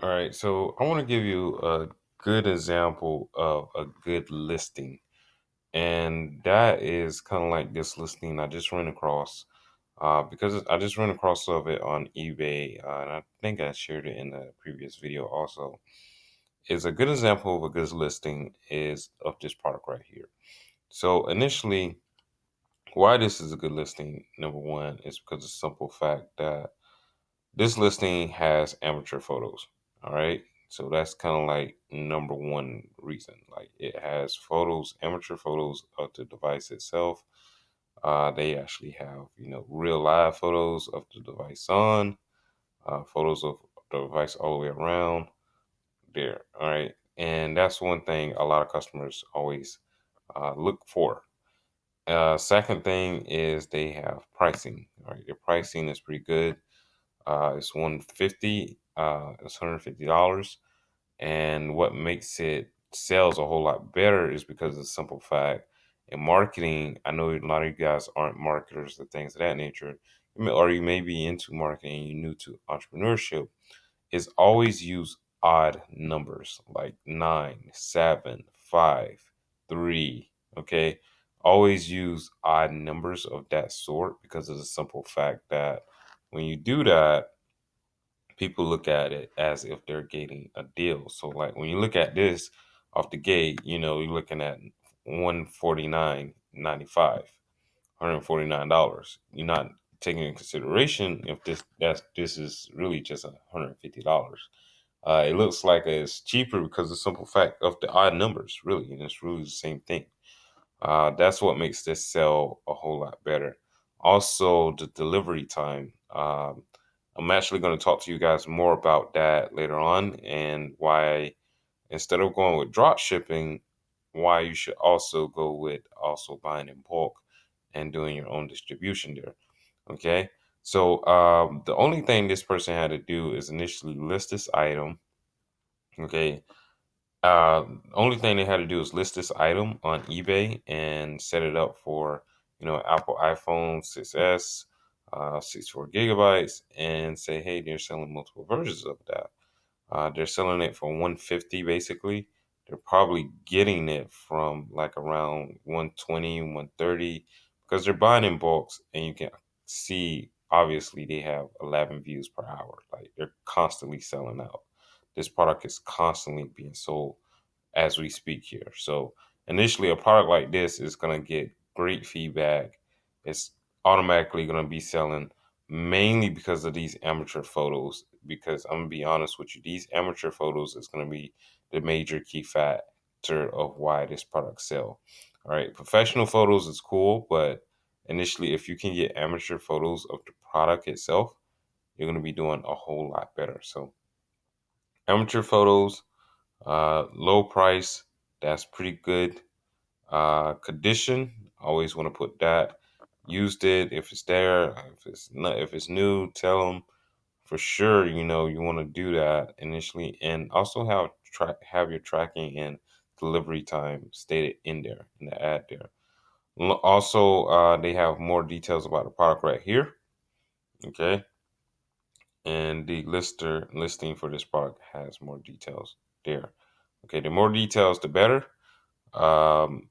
All right, so I want to give you a good example of a good listing, and that is kind of like this listing I just ran across. Because I just ran across of it on eBay, and I think I shared it in the previous video also. Is a good example of a good listing is of this product right here. So initially, why this is a good listing, number one, is because of the simple fact that this listing has amateur photos. All right. So that's kind of like number one reason. Like it has photos, amateur photos of the device itself. They actually have, real live photos of the device on, photos of the device all the way around there. All right. And that's one thing a lot of customers always look for. Second thing is they have pricing. All right. Their pricing is pretty good. It's 150. It's $150. And what makes it sales a whole lot better is because of the simple fact in marketing. I know a lot of you guys aren't marketers or things of that nature, or you may be into marketing, you're new to entrepreneurship. Is always use odd numbers like 9, 7, 5, 3. Okay. Always use odd numbers of that sort because of the simple fact that when you do that, people look at it as if they're getting a deal. So like when you look at this off the gate, you're looking at 149.95, $149. You're not taking into consideration if this is really just $150. It looks like it's cheaper because of the simple fact of the odd numbers, really, and it's really the same thing. That's what makes this sell a whole lot better. Also, the delivery time. I'm actually going to talk to you guys more about that later on and why, instead of going with drop shipping, why you should also go with also buying in bulk and doing your own distribution there. Okay. So the only thing this person had to do is initially list this item. Okay. Only thing they had to do is list this item on eBay and set it up for, Apple iPhone 6s, 64 gigabytes, and say, hey, they're selling multiple versions of that. They're selling it for 150 basically. They're probably getting it from like around 120, 130 because they're buying in bulks, and you can see obviously they have 11 views per hour. Like they're constantly selling out. This product is constantly being sold as we speak here. So initially, a product like this is going to get great feedback. It's automatically going to be selling mainly because of these amateur photos. Because I'm gonna be honest with you, these amateur photos is going to be the major key factor of why this product sell. All right, professional photos is cool, but initially, if you can get amateur photos of the product itself, you're going to be doing a whole lot better. So amateur photos, low price, that's pretty good. Condition, always want to put that. Used it if it's there. If it's not, if it's new, tell them for sure. You want to do that initially, and also have your tracking and delivery time stated in there in the ad there. Also, they have more details about the product right here. Okay, and the listing for this product has more details there. Okay, the more details, the better. Um,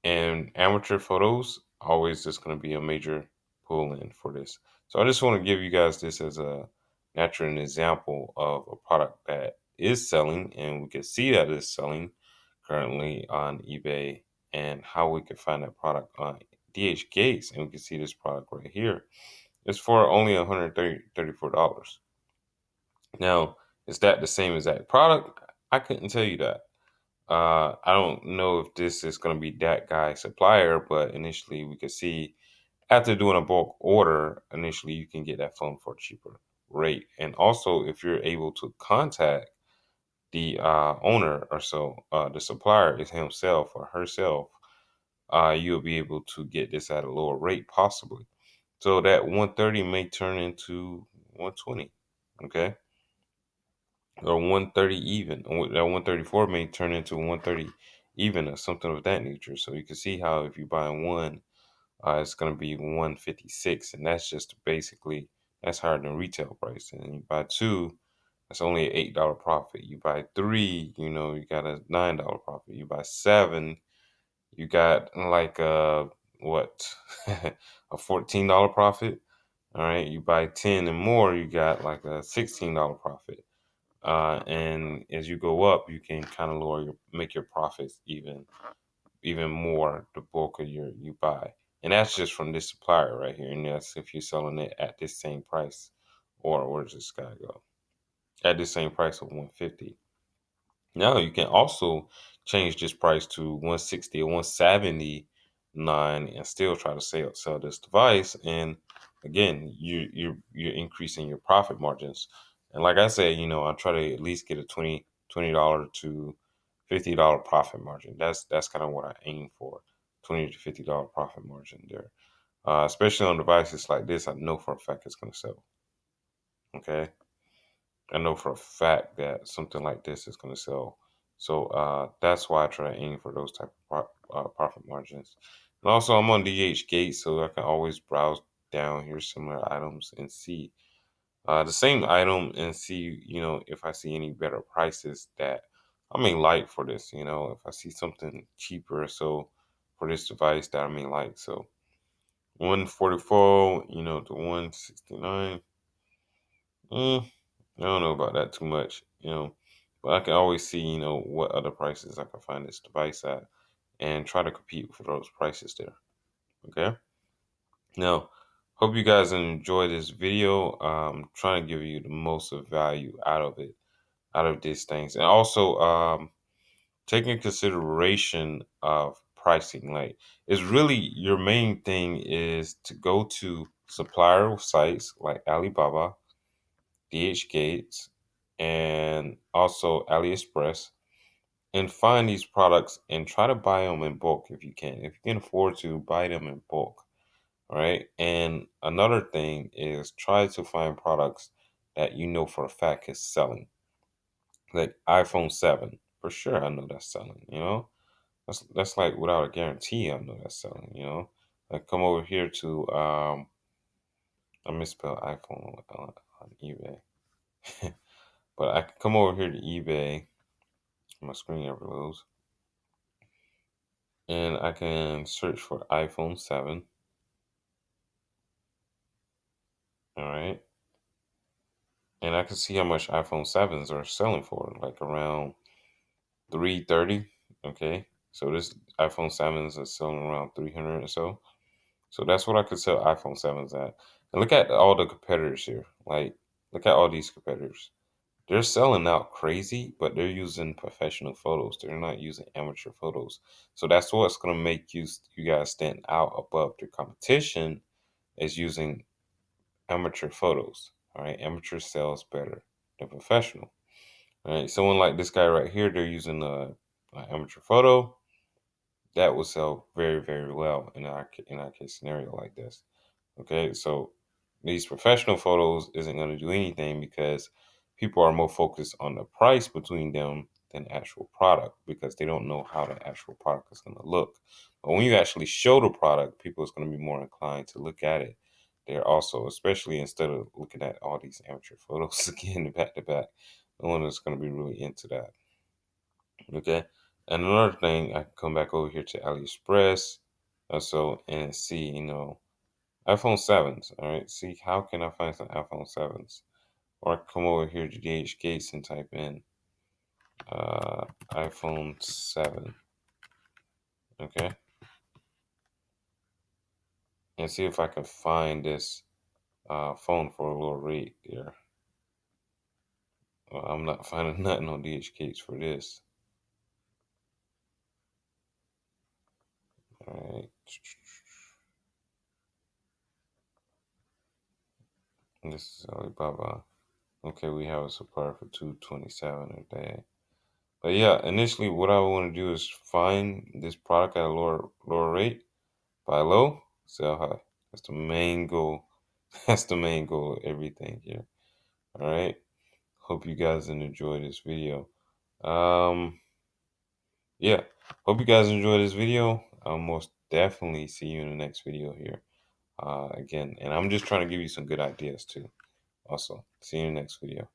and amateur photos always just going to be a major pull in for this. So I just want to give you guys this as a natural example of a product that is selling, and we can see that it's selling currently on eBay, and how we can find that product on DH Gates, and we can see this product right here. It's for only $134. Now, is that the same exact product? I couldn't tell you that. I don't know if this is going to be that guy supplier, but initially we could see after doing a bulk order, initially you can get that phone for a cheaper rate. And also, if you're able to contact the owner or so, the supplier is himself or herself, you'll be able to get this at a lower rate possibly. So that 130 may turn into 120. Okay, or 130 even. That 134 may turn into 130 even or something of that nature. So you can see how if you buy one, it's going to be 156, and that's just basically that's higher than retail price. And you buy two, that's only an $8 profit. You buy three, you got a $9 profit. You buy seven, you got like what a $14 profit. All right, you buy 10 and more, you got like a $16 profit. And as you go up, you can kind of make your profits even more the bulk of you buy. And that's just from this supplier right here. And that's if you're selling it at this same price, or where does this guy go? At the same price of 150. Now you can also change this price to 160 or 179 and still try to sell this device. And again, you're increasing your profit margins. And like I said, I try to at least get a $20 to $50 profit margin. That's kind of what I aim for. $20 to $50 profit margin there. Especially on devices like this, I know for a fact it's gonna sell. Okay. I know for a fact that something like this is going to sell. So that's why I try to aim for those type of profit margins. And also, I'm on DHgate, so I can always browse down here similar items and see the same item and see, if I see any better prices that I may like for this. If I see something cheaper, so for this device that I may like, so 144, to 169. I don't know about that too much, but I can always see, what other prices I can find this device at and try to compete for those prices there. Okay. Now, hope you guys enjoy this video. Trying to give you the most of value out of it, out of these things. And also, taking consideration of pricing. Like, it's really your main thing is to go to supplier sites like Alibaba, DHgate, and also AliExpress, and find these products and try to buy them in bulk if you can. If you can afford to, buy them in bulk. All right. And another thing is try to find products that you know for a fact is selling. Like iPhone 7. For sure I know that's selling. That's like without a guarantee I know that's selling. Like come over here to I misspelled iPhone on eBay. But I can come over here to eBay. My screen never loads. And I can search for iPhone 7. All right. And I can see how much iPhone 7s are selling for, like around 330. Okay. So this iPhone 7s are selling around 300 or so. So that's what I could sell iPhone 7s at. And look at all the competitors here. Like, look at all these competitors. They're selling out crazy, but they're using professional photos. They're not using amateur photos. So that's what's going to make you guys stand out above the competition is using amateur photos. All right, amateur sells better than professional. All right, someone like this guy right here, they're using a amateur photo that will sell very very well in our case scenario like this. Okay, so these professional photos isn't going to do anything because people are more focused on the price between them than the actual product because they don't know how the actual product is going to look. But when you actually show the product, people is going to be more inclined to look at it. They're also, especially instead of looking at all these amateur photos again back to back, no one is going to be really into that. Okay. And another thing, I can come back over here to AliExpress also and see, iPhone 7s. All right. See, how can I find some iPhone 7s? Or I can come over here to DHgate and type in iPhone 7. Okay. And see if I can find this phone for a lower rate there. Well, I'm not finding nothing on DHgate for this. All right. This is Alibaba. Okay, we have a supplier for 227 a day. But yeah, initially what I want to do is find this product at a lower rate, buy low, sell high. That's the main goal. That's the main goal of everything here. All right. Hope you guys enjoy this video. Um, yeah. Hope you guys enjoy this video. I'll most definitely see you in the next video here. Again, and I'm just trying to give you some good ideas too. Also, see you in the next video.